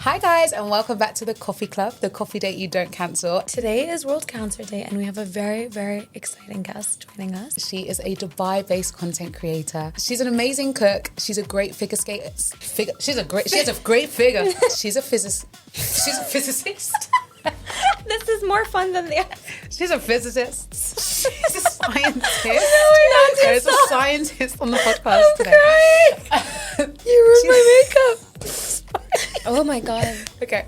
Hi guys, and welcome back to the Coffee Club, the coffee date you don't cancel. Today is World Cancer Day and we have a very, very exciting guest joining us. She is a Dubai-based content creator. She's an amazing cook. She's a great figure skater. She has a great figure. She's a physicist. This is more fun than the other. She's a physicist. She's a scientist. There's a scientist on the podcast today. You ruined my makeup. Oh my God. Okay.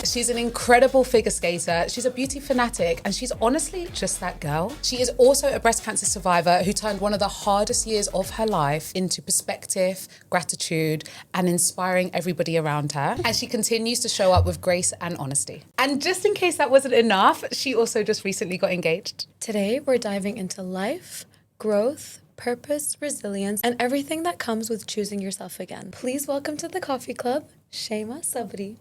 She's an incredible figure skater. She's a beauty fanatic, and she's honestly just that girl. She is also a breast cancer survivor who turned one of the hardest years of her life into perspective, gratitude, and inspiring everybody around her. And she continues to show up with grace and honesty. And just in case that wasn't enough, she also just recently got engaged. Today we're diving into life, growth, purpose, resilience, and everything that comes with choosing yourself again. Please welcome to the Coffee Club, Shayma Sabry.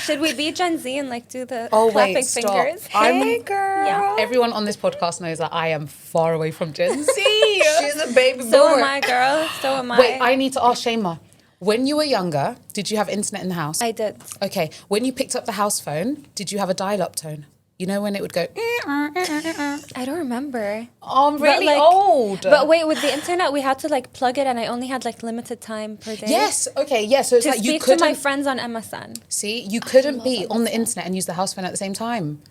Should we be Gen Z and like do the Oh, clapping wait, stop. fingers? Hey, girl. Yeah. Everyone on this podcast knows that I am far away from Gen Z. She's a baby boomer. So am I, girl. So am I. Wait, I need to ask Shayma. When you were younger, did you have internet in the house? I did. Okay, when you picked up the house phone, did you have a dial-up tone? You know when it would go... I don't remember. Oh, I'm really like, old. But wait, with the internet, we had to like plug it, and I only had like limited time per day. Yes, okay, yeah. So it's To like you speak to couldn't... my friends on MSN. See, you couldn't be on the internet and use the house phone at the same time.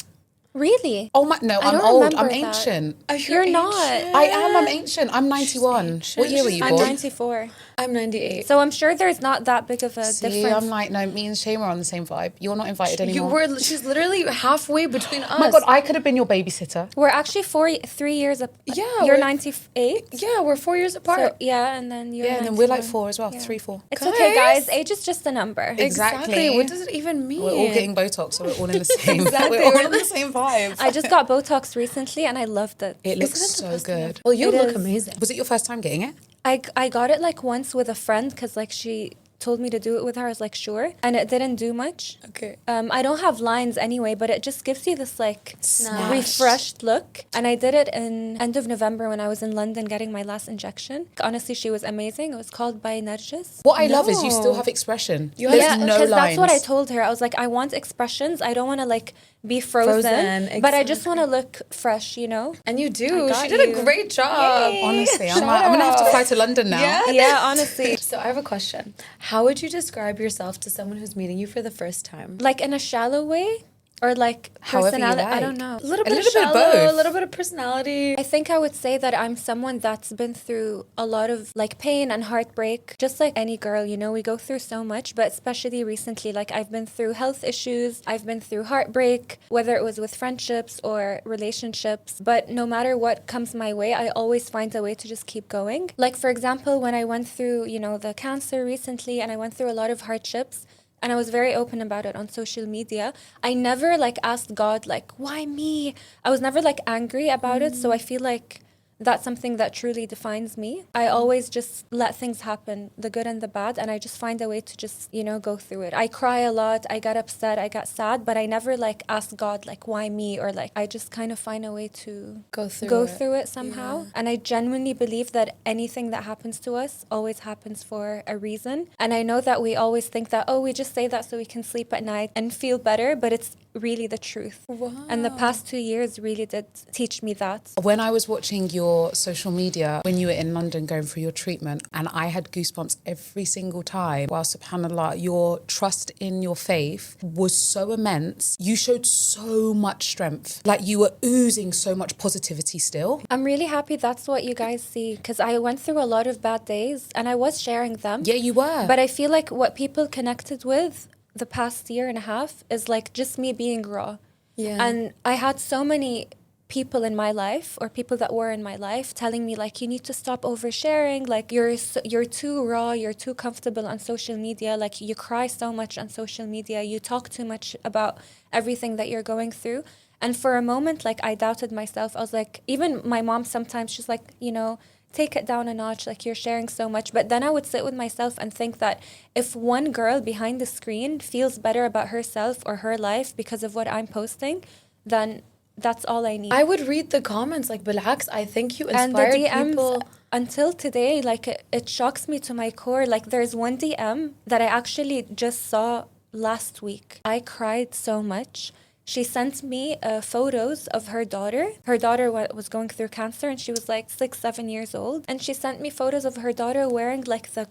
Really? Oh my, no, I'm don't old. I'm remember that. ancient. Oh, You're not. I am, I'm ancient. I'm 91. What year were you I'm born? 94. I'm 98. So I'm sure there's not that big of a See, difference. I'm like, no, me and Shayma are on the same vibe. You're not invited anymore. She's literally halfway between us. Oh my God, I could have been your babysitter. We're actually 3 years apart. Yeah, You're we're- 98. Yeah, we're 4 years apart. So, yeah, and then you're Yeah, and then we're like 91. 4 as well. Yeah. 3, 4. It's okay, Guys. guys. Age is just a number. Exactly. What does it even mean? We're all getting Botox, so we're all in the same. Exactly. We're all in the same vibe. I just got Botox recently, and I loved it. It looks Isn't so it the best thing good. Well, you It look is. amazing. Was it your first time getting it? I got it like once with a friend because like she told me to do it with her. I was like, sure. And it didn't do much. Okay. I don't have lines anyway, but it just gives you this like Snatched. refreshed look. And I did it in end of November when I was in London getting my last injection. Honestly, she was amazing. It was called by Nargis. What I love is you No. still have expression. You There's Yeah, no because lines. that's what I told her. I was like, I want expressions. I don't want to like be frozen, Frozen, but I just want to look fresh, you know? And you do. I got She did you. a great job. Yay. Honestly, I'm Shout like, I'm going to have to out. fly to London now. Yeah. Yeah, honestly. So I have a question. How would you describe yourself to someone who's meeting you for the first time? Like in a shallow way or like However you personality? I like. don't know. A little A bit little bit of shallow, both. a little bit of personality. I think I would say that I'm someone that's been through a lot of like pain and heartbreak, just like any girl, you know, we go through so much, but especially recently, like I've been through health issues, I've been through heartbreak, whether it was with friendships or relationships, but no matter what comes my way, I always find a way to just keep going. Like for example, when I went through, you know, the cancer recently and I went through a lot of hardships, and I was very open about it on social media. I never like asked God like, why me? I was never like angry about it. So I feel like that's something that truly defines me. I always just let things happen, the good and the bad, and I just find a way to just, you know, go through it. I cry a lot, I get upset, I get sad, but I never like ask God like, why me? Or like, I just kind of find a way to Go through it somehow. And I genuinely believe that anything that happens to us always happens for a reason. And I know that we always think that, oh, we just say that so we can sleep at night and feel better, but it's really the truth. Wow. And the past 2 years really did teach me that. When I was watching your social media, when you were in London going through your treatment, and I had goosebumps every single time, wow, subhanAllah, your trust in your faith was so immense. You showed so much strength. Like you were oozing so much positivity still. I'm really happy that's what you guys see, because I went through a lot of bad days and I was sharing them. Yeah, you were. But I feel like what people connected with the past year and a half is like just me being raw. Yeah. And I had so many people in my life or people that were in my life telling me like, you need to stop oversharing, like you're too raw, you're too comfortable on social media, like you cry so much on social media, you talk too much about everything that you're going through. And for a moment, like I doubted myself. I was like, even my mom sometimes, she's like, you know, take it down a notch, like you're sharing so much. But then I would sit with myself and think that if one girl behind the screen feels better about herself or her life because of what I'm posting, then that's all I need. I would read the comments like, Bilaks, I think you and the inspired DMs, people. until today, like it shocks me to my core. Like there's one DM that I actually just saw last week. I cried so much. She sent me photos of her daughter. Her daughter was going through cancer, and she was like 6-7 years old. And she sent me photos of her daughter wearing like the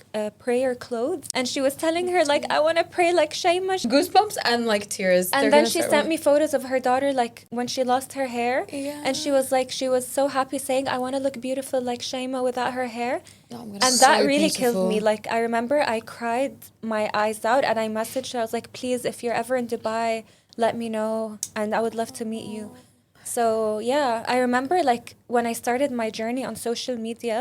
prayer clothes. And she was telling her like, I want to pray like Shayma. Goosebumps and like tears. And then she sent me photos of her daughter like when she lost her hair. Yeah. And she was so happy saying, I want to look beautiful like Shayma without her hair. Oh, And that really killed me. Like I remember I cried my eyes out, and I messaged her. I was like, please, if you're ever in Dubai, let me know, and I would love to meet you. So yeah, I remember like when I started my journey on social media,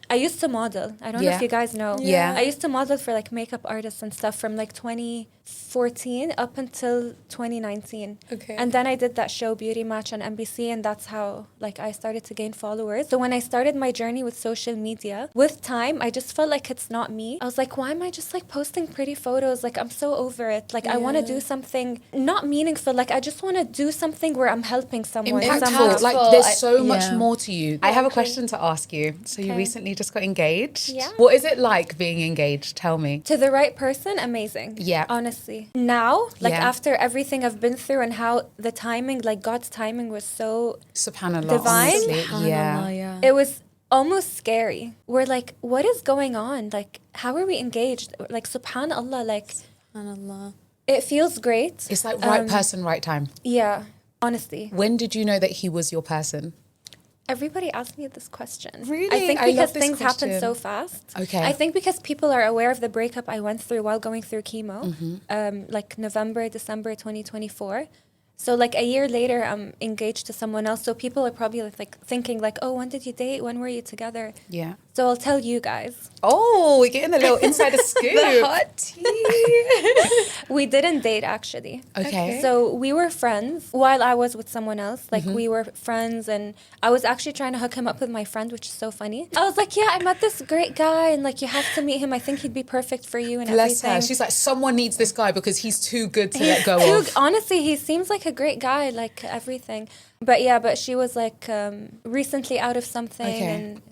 I used to model. I don't know if you guys know. Yeah. I used to model for like makeup artists and stuff from like 2014 up until 2019. Okay. And then I did that show Beauty Match on NBC, and that's how like I started to gain followers. So when I started my journey with social media, with time, I just felt like it's not me. I was like, why am I just like posting pretty photos? Like I'm so over it. Like I want to do something not meaningful. Like I just want to do something where I'm helping someone. Impactful. somehow. Like there's so much more to you. I have a okay. question to ask you. So you recently just got engaged. Yeah. What is it like being engaged? Tell me. To the right person, amazing. Yeah. Honestly. Now, like Yeah. after everything I've been through and how the timing, like God's timing was so Subhanallah. Divine? Honestly. Yeah. yeah. it was almost scary. We're like, what is going on? Like, how are we engaged? Like, subhanallah, like, SubhanAllah. it feels great. It's like right person, right time. Yeah, honestly. When did you know that he was your person? Everybody asked me this question. Really? I think I love because this things happen question. so fast. Okay. I think because people are aware of the breakup I went through while going through chemo, like November, December 2024. So like a year later, I'm engaged to someone else. So people are probably like thinking like, oh, when did you date? When were you together? Yeah. So I'll tell you guys. Oh, we're getting a little insider scoop. The hot tea. We didn't date actually. Okay. So we were friends while I was with someone else. Like we were friends, and I was actually trying to hook him up with my friend, which is so funny. I was like, yeah, I met this great guy, and like you have to meet him. I think he'd be perfect for you and Bless everything. her. She's like, someone needs this guy because he's too good to let go of. Honestly, he seems like a great guy, like everything. But yeah, but she was like recently out of something, Okay. and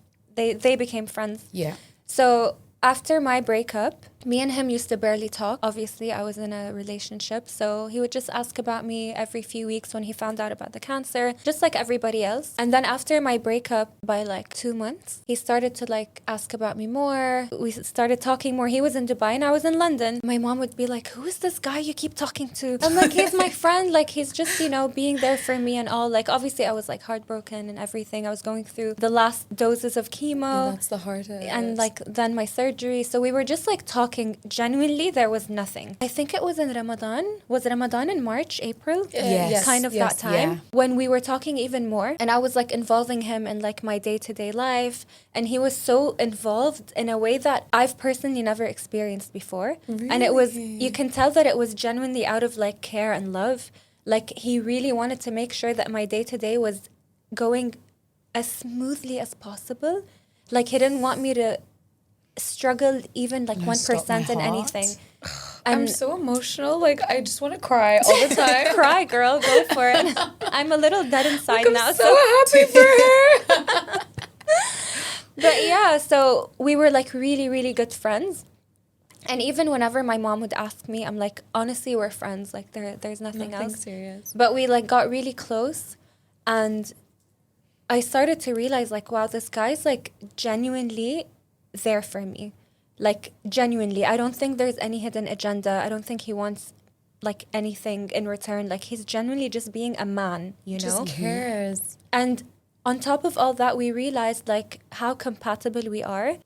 they became friends. Yeah. So after my breakup, me and him used to barely talk. Obviously, I was in a relationship, so he would just ask about me every few weeks when he found out about the cancer, just like everybody else. And then after my breakup, by like 2 months, he started to like ask about me more. We started talking more. He was in Dubai and I was in London. My mom would be like, who is this guy you keep talking to? I'm like, he's my friend. Like, he's just, you know, being there for me and all. Like, obviously, I was like heartbroken and everything. I was going through the last doses of chemo. That's the hardest. And like then my surgery. So we were just like talking. Genuinely, there was nothing. I think it was in Ramadan. Was Ramadan in March, April? Yes. Kind of Yes. that time. Yeah. When we were talking even more. And I was like involving him in like my day-to-day life. And he was so involved in a way that I've personally never experienced before. And it was, you can tell that it was genuinely out of like care and love. Like he really wanted to make sure that my day-to-day was going as smoothly as possible. Like he didn't want me to struggle even like 1% in anything. I'm so emotional. Like, I just want to cry all the time. Cry, girl, go for it. I'm a little dead inside now. I'm so happy for her. But yeah, so we were like really, really good friends. And even whenever my mom would ask me, I'm like, honestly, we're friends. Like there's nothing else. serious. But we like got really close, and I started to realize like, wow, this guy's like genuinely there for me. Like genuinely. I don't think there's any hidden agenda. I don't think he wants like anything in return. Like he's genuinely just being a man, you know? Just cares. And on top of all that, we realized like how compatible we are.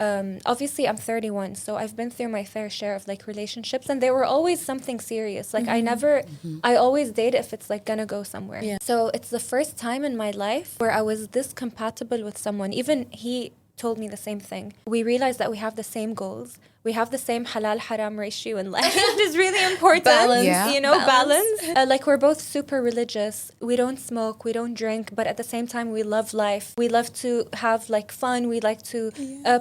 Obviously, I'm 31, so I've been through my fair share of like relationships, and they were always something serious. Like I always date if it's like gonna go somewhere. Yeah. So it's the first time in my life where I was this compatible with someone. Even he told me the same thing. We realized that we have the same goals. We have the same halal haram ratio in life, which is really important. Balance. Yeah. You know, balance. Like we're both super religious. We don't smoke, we don't drink, but at the same time, we love life. We love to have like fun. We like to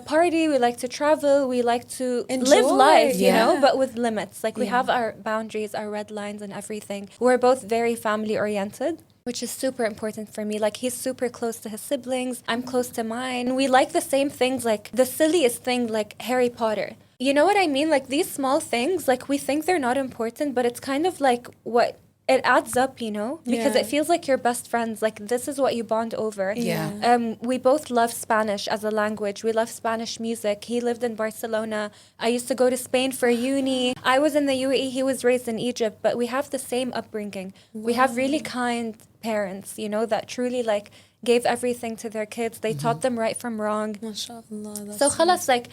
party. We like to travel. We like to live life, you know, but with limits. Like we have our boundaries, our red lines and everything. We're both very family oriented. which is super important for me. Like, he's super close to his siblings. I'm close to mine. We like the same things, like the silliest thing, like Harry Potter. You know what I mean? Like, these small things, like, we think they're not important, but it's kind of like what it adds up, you know, because it feels like you're best friends. Like, this is what you bond over. We both love Spanish as a language. We love Spanish music. He lived in Barcelona. I used to go to Spain for uni. I was in the UAE. He was raised in Egypt, but we have the same upbringing. We have really kind parents, you know, that truly like gave everything to their kids. They taught them right from wrong. MashaAllah. So khalas, like,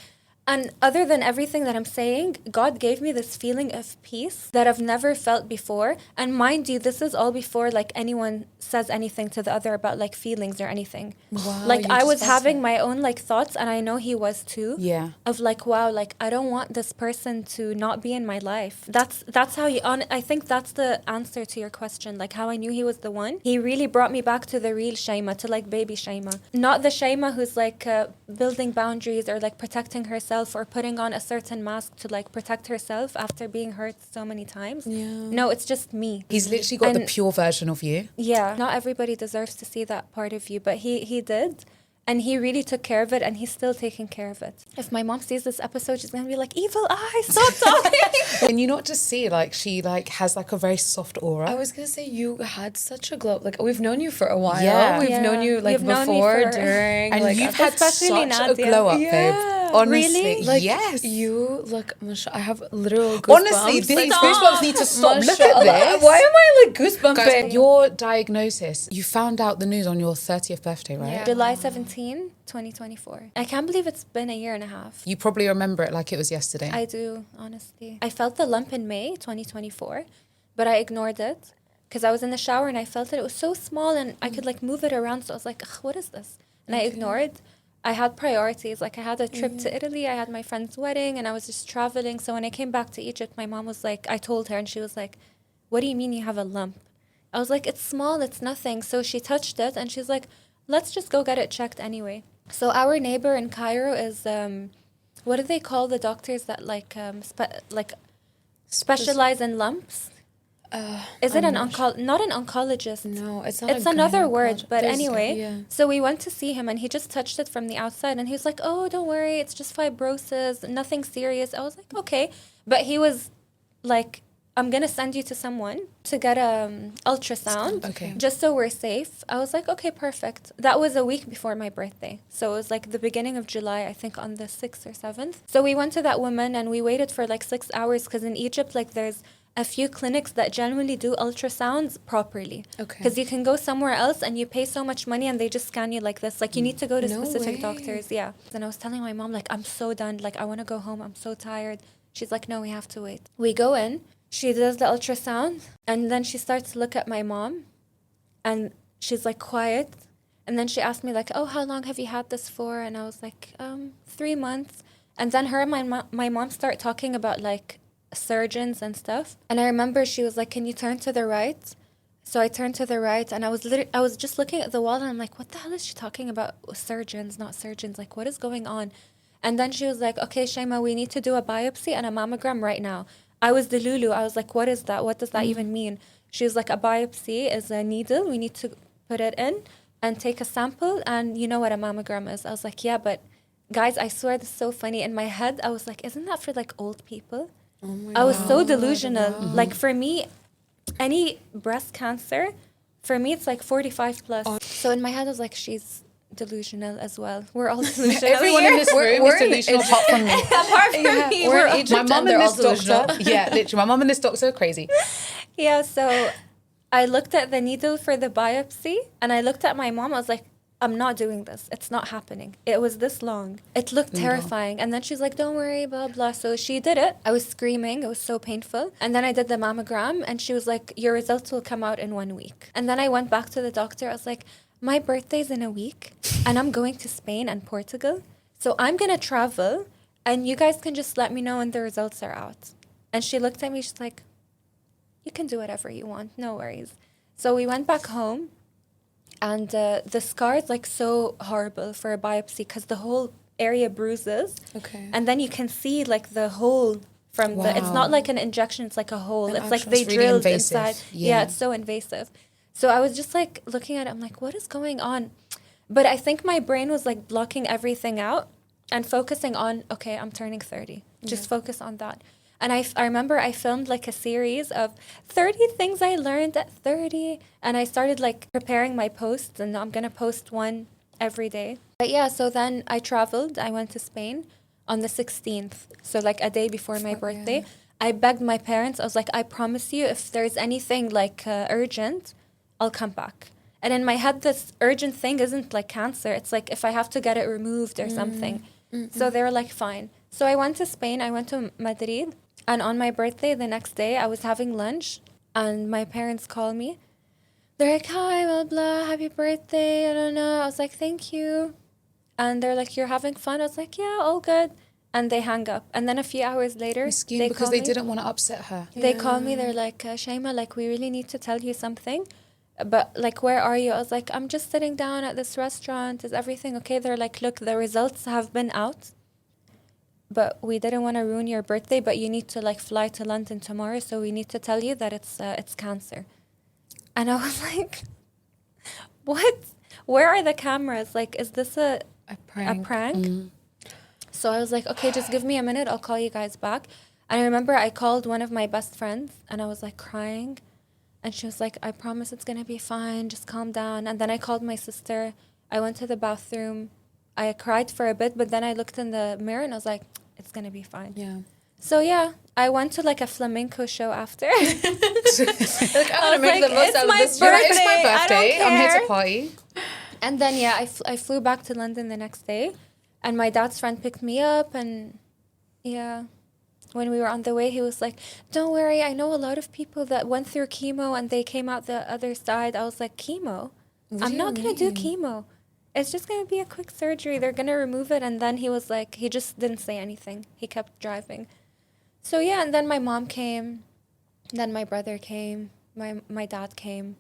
and other than everything that I'm saying, God gave me this feeling of peace that I've never felt before. And mind you, this is all before like anyone says anything to the other about like feelings or anything. Wow, like, you I just was felt having it. my own like thoughts, and I know he was too. Yeah. Of like, wow, like, I don't want this person to not be in my life. That's how you I think that's the answer to your question, like how I knew he was the one. He really brought me back to the real Shayma, to like baby Shayma, not the Shayma who's like building boundaries or like protecting herself or putting on a certain mask to like protect herself after being hurt so many times. No, it's just me. He's literally got the pure version of you. Yeah, not everybody deserves to see that part of you, but he did. And he really took care of it, and he's still taking care of it. If my mom sees this episode, she's going to be like, evil eye, stop talking. And you not just see, like, she, like, has, like, a very soft aura. I was going to say, you had such a glow. Like, we've known you for a while. Yeah. We've known you, like, You've known me before, for- during. And like, you've had especially such a Nadia. glow up, Yeah. babe. Honestly. Really? like, yes. you look, I have literal goosebumps. Honestly, these Stop. goosebumps need to stop. Look at Mashallah. this. Why am I, like, goosebumping? Guys, your diagnosis, you found out the news on your 30th birthday, right? Yeah. July 17, 2024. I can't believe it's been a year and a half. You probably remember it like it was yesterday. I do, honestly. I felt the lump in May 2024, but I ignored it because I was in the shower and I felt it. It was so small and I could like move it around. So I was like, ugh, what is this? And I ignored. I had priorities. Like, I had a trip to Italy. I had my friend's wedding and I was just traveling. So when I came back to Egypt, my mom was like, I told her and she was like, what do you mean you have a lump? I was like, it's small, it's nothing. So she touched it and she's like, let's just go get it checked anyway. So our neighbor in Cairo is, what do they call the doctors that specialize in lumps? Is it not an oncologist? No, it's not. It's another word, but There's- anyway. yeah. So we went to see him and he just touched it from the outside and he was like, oh, don't worry, it's just fibrosis, nothing serious. I was like, okay. But he was like, I'm going to send you to someone to get a ultrasound Okay. just so we're safe. I was like, okay, perfect. That was a week before my birthday. So it was like the beginning of July, I think on the 6th or 7th. So we went to that woman and we waited for like 6 hours because in Egypt, like there's a few clinics that genuinely do ultrasounds properly. Okay. Because you can go somewhere else and you pay so much money and they just scan you like this. Like, you need to go to No specific way. doctors. Yeah. And I was telling my mom, like, I'm so done. Like, I want to go home. I'm so tired. She's like, no, we have to wait. We go in. She does the ultrasound. And then she starts to look at my mom. And she's like, quiet. And then she asked me, like, oh, how long have you had this for? And I was like, 3 months. And then her and my mom start talking about, like, surgeons and stuff. And I remember she was like, can you turn to the right? So I turned to the right and I was just looking at the wall and I'm like, what the hell is she talking about? Surgeons, not surgeons. Like, what is going on? And then she was like, okay, Shayma, we need to do a biopsy and a mammogram right now. I was the Lulu. I was like, what is that? What does that even mean? She was like, a biopsy is a needle. We need to put it in and take a sample. And you know what a mammogram is? I was like, yeah, but guys, I swear this is so funny. In my head, I was like, isn't that for like old people? I was so delusional. Like, for me, any breast cancer, for me, it's like 45 plus. So in my head, I was like, she's delusional as well. We're all delusional. Everyone in this room is delusional apart from me. Apart from me. We're in My Egypt mum and they're and all this doctor. delusional. Yeah, literally. My mum and this doctor are crazy. Yeah, so I looked at the needle for the biopsy and I looked at my mom. I was like, I'm not doing this. It's not happening. It was this long. It looked terrifying. And then she's like, don't worry, blah, blah. So she did it. I was screaming. It was so painful. And then I did the mammogram and she was like, your results will come out in 1 week. And then I went back to the doctor. I was like, my birthday's in a week and I'm going to Spain and Portugal. So I'm going to travel and you guys can just let me know when the results are out. And she looked at me. She's like, you can do whatever you want. No worries. So we went back home. And the scar is like so horrible for a biopsy because the whole area bruises. Okay. And then you can see like the hole from the, it's not like an injection, it's like a hole. It's like they It's really drilled invasive. inside. Yeah. It's so invasive. So I was just like looking at it, I'm like, what is going on? But I think my brain was like blocking everything out and focusing on, okay, I'm turning 30. Just focus on that. And I remember I filmed like a series of 30 things I learned at 30. And I started like preparing my posts, and I'm going to post one every day. But yeah, so then I traveled. I went to Spain on the 16th. So like a day before my birthday. I begged my parents. I was like, I promise you, if there's anything like urgent, I'll come back. And in my head, this urgent thing isn't like cancer. It's like if I have to get it removed or something. So they were like, fine. So I went to Spain. I went to Madrid. And on my birthday, the next day, I was having lunch. And my parents called me. They're like, hi, blah, blah, happy birthday. I don't know. I was like, thank you. And they're like, you're having fun? I was like, yeah, all good. And they hang up. And then a few hours later, Miskeen, because they didn't want to upset her. They called me. They're like, Shayma, like, we really need to tell you something. But, like, where are you? I was like, I'm just sitting down at this restaurant. Is everything okay? They're like, look, the results have been out. But we didn't want to ruin your birthday. But you need to, like, fly to London tomorrow. So we need to tell you that it's cancer. And I was like, what? Where are the cameras? Like, is this a prank? So I was like, okay, just give me a minute. I'll call you guys back. And I remember I called one of my best friends. And I was, like, crying. And she was like, I promise it's going to be fine. Just calm down. And then I called my sister. I went to the bathroom. I cried for a bit, but then I looked in the mirror and I was like, it's going to be fine. Yeah. So, yeah, I went to like a flamenco show after. Like, I'm going to make the most out of this. You're like, it's my birthday. I'm here to party. And then, yeah, I flew back to London the next day. And my dad's friend picked me up. And, yeah, when we were on the way, he was like, don't worry, I know a lot of people that went through chemo and they came out the other side. I was like, chemo? I'm not going to do chemo. It's just going to be a quick surgery. They're going to remove it. And then he was like, he just didn't say anything. He kept driving. So, yeah, and then my mom came. Then my brother came. My dad came.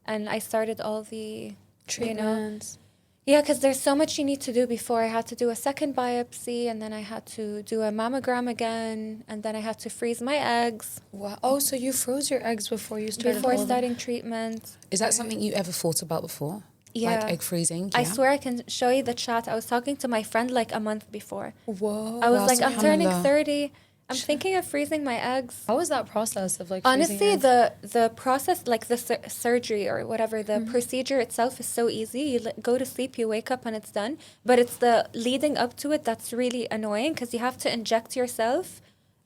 And I started all the treatments. Yeah, because there's so much you need to do before. I had to do a second biopsy, and then I had to do a mammogram again, and then I had to freeze my eggs. Wow. Oh, so you froze your eggs before you started? Before starting treatment. Is that something you ever thought about before? Yeah. Like egg freezing? I swear I can show you the chat. I was talking to my friend like a month before. Whoa. I was like, I'm turning 30. I'm thinking of freezing my eggs. How was that process of like honestly the process, like the surgery or whatever, the procedure itself is so easy. You go to sleep, you wake up and it's done. But it's the leading up to it that's really annoying, because you have to inject yourself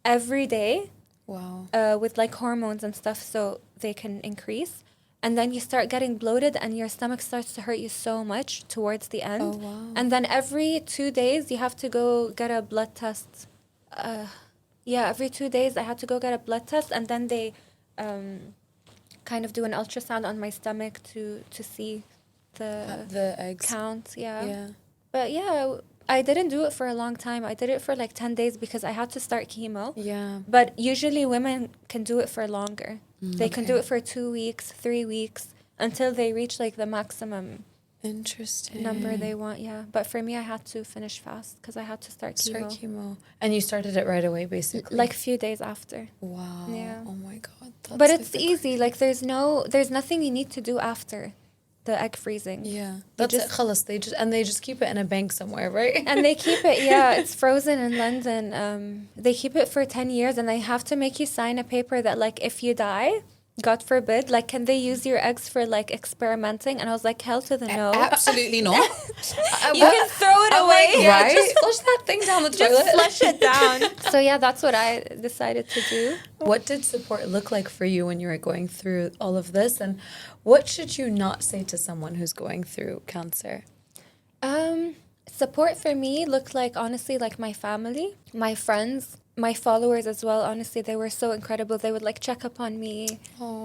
every day. Wow. With like hormones and stuff so they can increase. And then you start getting bloated and your stomach starts to hurt you so much towards the end. Oh, wow. And then every 2 days you have to go get a blood test. Every 2 days I had to go get a blood test, and then they kind of do an ultrasound on my stomach to see the eggs count. Yeah. But yeah, I didn't do it for a long time. I did it for like 10 days because I had to start chemo. Yeah. But usually women can do it for longer. They can do it for 2 weeks, 3 weeks, until they reach like the maximum number they want. Yeah. But for me, I had to finish fast because I had to start chemo. And you started it right away, basically? Like a few days after. Wow. Yeah. Oh my God. But it's easy. Like there's nothing you need to do after the egg freezing. Yeah. That's it. Khalas, they just keep it in a bank somewhere, right? And they keep it, it's frozen in London. They keep it for 10 years, and they have to make you sign a paper that, like, if you die, God forbid, like, can they use your eggs for, like, experimenting? And I was like, hell to the no. Absolutely not. You can throw it away. Like, right? Just flush that thing down the toilet. Just flush it down. So, yeah, that's what I decided to do. What did support look like for you when you were going through all of this? And what should you not say to someone who's going through cancer? Support for me looked like, honestly, like my family, my friends, my followers as well. Honestly, they were so incredible. They would like check up on me,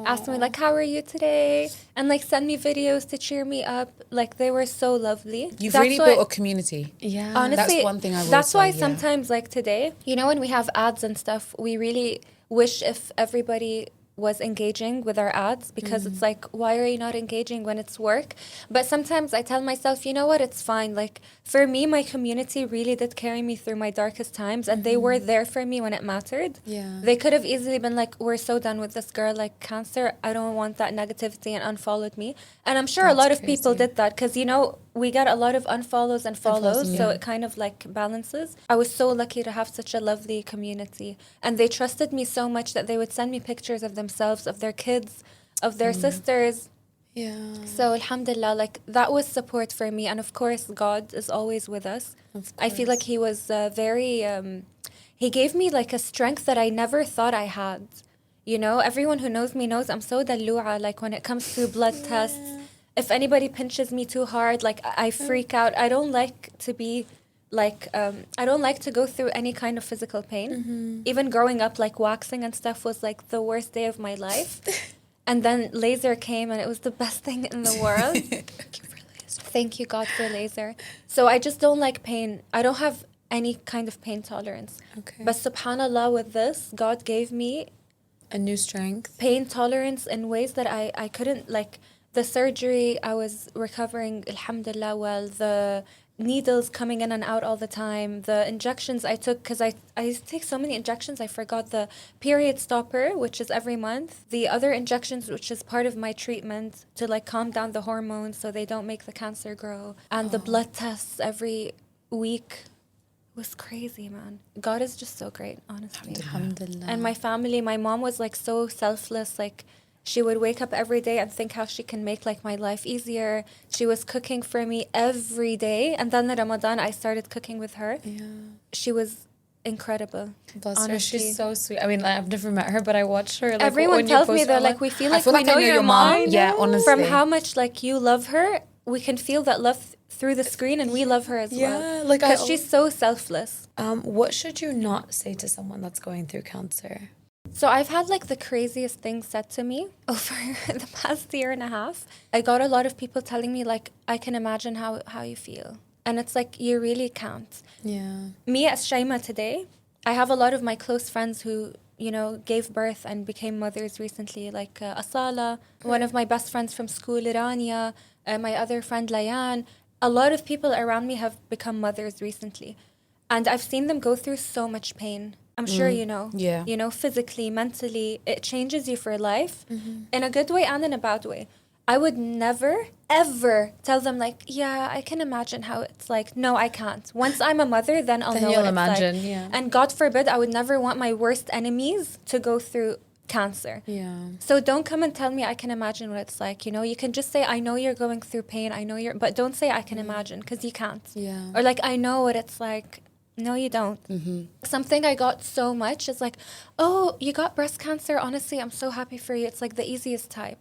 ask me like, how are you today? And like send me videos to cheer me up. Like they were so lovely. You've really built a community. Yeah. Honestly, that's one thing I will That's say, why sometimes like today, when we have ads and stuff, we really wish if everybody was engaging with our ads because it's like, why are you not engaging when it's work? But sometimes I tell myself, you know what, it's fine. Like for me, my community really did carry me through my darkest times, and they were there for me when it mattered. Yeah. They could have easily been like, we're so done with this girl, like cancer, I don't want that negativity, and unfollowed me. And I'm sure a That's lot of people crazy. did that because, you know, we get a lot of unfollows and follows, so yeah. it kind of like balances. I was so lucky to have such a lovely community, and they trusted me so much that they would send me pictures of themselves, of their kids, of their sisters. Yeah. So alhamdulillah, like that was support for me. And of course, God is always with us. Of I feel like he was he gave me like a strength that I never thought I had. You know, everyone who knows me knows I'm so dallu'a, like when it comes to blood tests. If anybody pinches me too hard, like I freak out. I don't like to be like, I don't like to go through any kind of physical pain. Even growing up, like waxing and stuff was like the worst day of my life. And then laser came and it was the best thing in the world. Thank you for laser. Thank you, God, for laser. So I just don't like pain. I don't have any kind of pain tolerance. Okay. But subhanAllah, with this, God gave me A new strength. pain tolerance in ways that I couldn't, like the surgery, I was recovering, alhamdulillah, well, the needles coming in and out all the time, the injections I took, because I used to take so many injections, I forgot the period stopper, which is every month, the other injections, which is part of my treatment to like calm down the hormones so they don't make the cancer grow, and the blood tests every week. Was crazy, man. God is just so great, honestly. Alhamdulillah. And my family, my mom was like so selfless. Like she would wake up every day and think how she can make like my life easier. She was cooking for me every day. And then in Ramadan, I started cooking with her. Yeah. She was incredible. Bless her. honestly. She's so sweet. I mean, I've never met her, but I watched her. Like, Everyone when you tells me post they're her, like, we feel I like feel we like I know know your your mom. mom. Yeah, honestly. From how much like you love her, we can feel that love through the screen, and we love her as well. Yeah, like because she's so selfless. What should you not say to someone that's going through cancer? So I've had like the craziest things said to me over the past year and a half. I got a lot of people telling me like, I can imagine how you feel. And it's like, you really can't. Yeah. Me as Shayma today, I have a lot of my close friends who, you know, gave birth and became mothers recently, like Asala, one of my best friends from school, Irania, my other friend, Layan. A lot of people around me have become mothers recently. And I've seen them go through so much pain. I'm sure you know. Yeah. You know, physically, mentally, it changes you for life in a good way and in a bad way. I would never, ever tell them like, yeah, I can imagine how it's like. No, I can't. Once I'm a mother, then I'll Then know you'll what it's imagine, like. yeah. And God forbid, I would never want my worst enemies to go through cancer. Yeah. So don't come and tell me I can imagine what it's like. You know, you can just say, I know you're going through pain. I know but don't say I can imagine, because you can't. Yeah. Or like, I know what it's like. No, you don't. Something I got so much is like, oh, you got breast cancer. Honestly, I'm so happy for you. It's like the easiest type.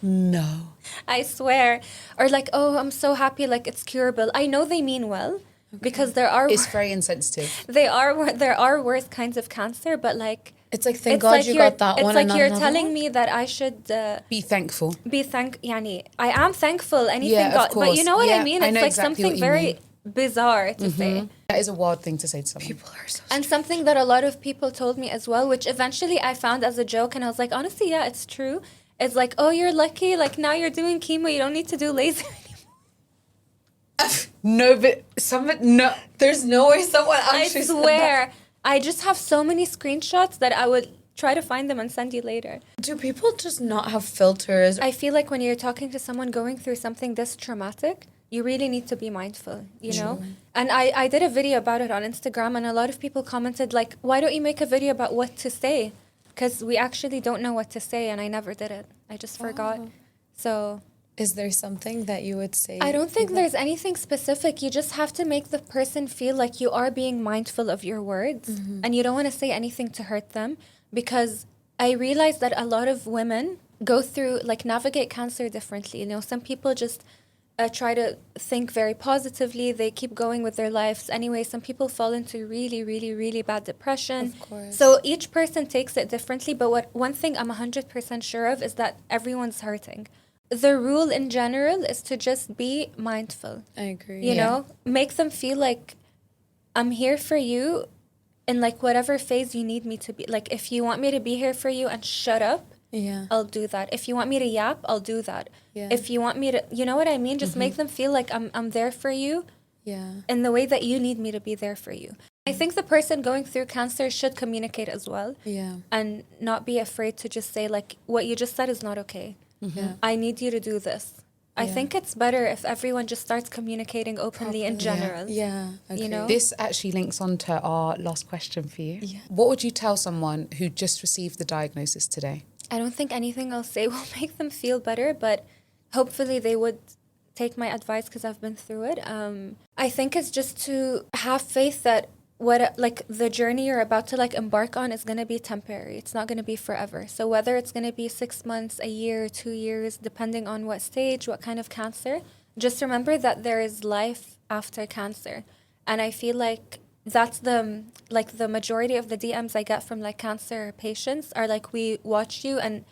No. I swear. Or like, oh, I'm so happy. Like it's curable. I know they mean well, because there are It's very insensitive. there are worse kinds of cancer, but like It's like, thank it's God like you you're- got that it's one. like and not you're another telling one? me that I should Be thankful. be yani, I am thankful. Anything Yeah, of God, but you course. know what Yeah, I mean. I It's know like exactly something what you very bizarre to say. That is a wild thing to say to someone. People are so And something that a lot of people told me as well, which eventually I found as a joke, and I was like, honestly, yeah, it's true. It's like, oh, you're lucky. Like now you're doing chemo, you don't need to do laser anymore. No, but no. There's no way someone I actually said that. swear, I just have so many screenshots that I would try to find them and send you later. Do people just not have filters? I feel like when you're talking to someone going through something this traumatic, you really need to be mindful, you know? And I did a video about it on Instagram, and a lot of people commented like, why don't you make a video about what to say? Because we actually don't know what to say, and I never did it. I just forgot. So Is there something that you would say? I don't think people- there's anything specific. You just have to make the person feel like you are being mindful of your words, and you don't want to say anything to hurt them, because I realized that a lot of women go through, like, navigate cancer differently. You know, some people just try to think very positively. They keep going with their lives. Anyway, some people fall into really, really, really bad depression. Of course. So each person takes it differently. But one thing I'm 100% sure of is that everyone's hurting. The rule in general is to just be mindful. I agree. You know, make them feel like I'm here for you. in like whatever phase you need me to be. Like if you want me to be here for you and shut up, I'll do that. If you want me to yap, I'll do that. If you want me to, you know what I mean? Just make them feel like I'm there for you in the way that you need me to be there for you. I think the person going through cancer should communicate as well. And not be afraid to just say like, what you just said is not okay. I need you to do this. I think it's better if everyone just starts communicating openly in general. Okay. You know? This actually links on to our last question for you. What would you tell someone who just received the diagnosis today? I don't think anything I'll say will make them feel better, but hopefully they would take my advice because I've been through it. I think it's just to have faith that the journey you're about to like embark on is going to be temporary. It's not going to be forever. So whether it's going to be 6 months, a year, 2 years, depending on what stage, what kind of cancer, just remember that there is life after cancer. And I feel like that's the majority of the DMs I get from like cancer patients are like, we watch you, and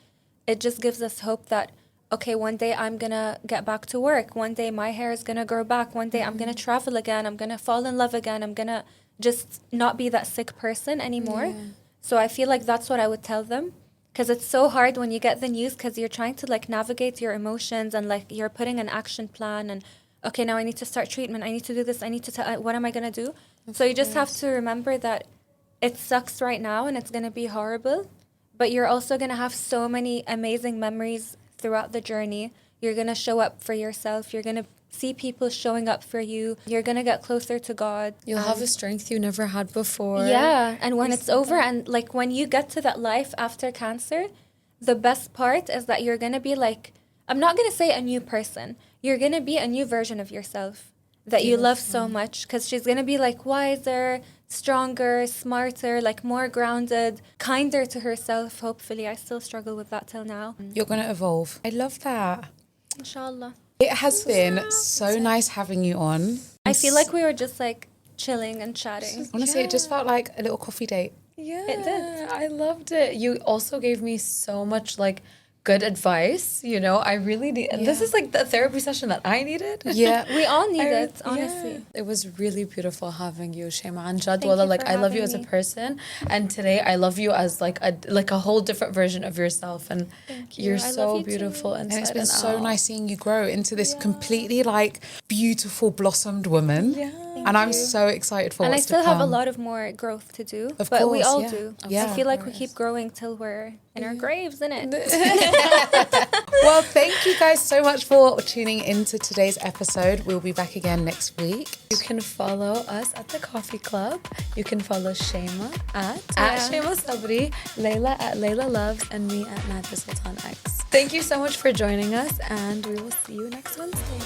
it just gives us hope that, okay, one day I'm going to get back to work. One day my hair is going to grow back. One day I'm going to travel again. I'm going to fall in love again. I'm going to just not be that sick person anymore. So I feel like that's what I would tell them, because it's so hard when you get the news, because you're trying to like navigate your emotions and like you're putting an action plan and, okay, now I need to start treatment. I need to do this. I need to tell, what am I going to do? So you just have to remember that it sucks right now and it's going to be horrible, but you're also going to have so many amazing memories throughout the journey. You're going to show up for yourself. You're going to see people showing up for you. You're going to get closer to God. You'll have a strength you never had before. Yeah, and when it's over and like when you get to that life after cancer, the best part is that you're going to be like, I'm not going to say a new person. You're going to be a new version of yourself that you love so much, because she's going to be like wiser, stronger, smarter, like more grounded, kinder to herself, hopefully. I still struggle with that till now. You're going to evolve. I love that. Inshallah. It has been so nice having you on. I feel like we were just like chilling and chatting. Honestly, it just felt like a little coffee date. Yeah, It did. I loved it. You also gave me so much like good advice. You know, I really need. This is like the therapy session that I needed. Yeah. We all need it, honestly. Yeah. It was really beautiful having you, Shayma. And Jad, Thank wallah, you like for I love you having as a me. person, and today I love you as like a whole different version of yourself. And you're I love so you too. beautiful And inside it's been so out. nice seeing you grow into this completely like beautiful blossomed woman. Yeah. And I'm so excited for And I what's still to come. have a lot of more growth to do. Of but we course, all yeah. do. Yeah. I feel like we keep growing till we're in our graves, innit? Well, thank you guys so much for tuning into today's episode. We'll be back again next week. You can follow us at the Coffee Club. You can follow Shayma at Yeah. Shayma Sabry, Layla at Layla Loves, and me at Nadia Sultan X. Thank you so much for joining us, and we will see you next Wednesday.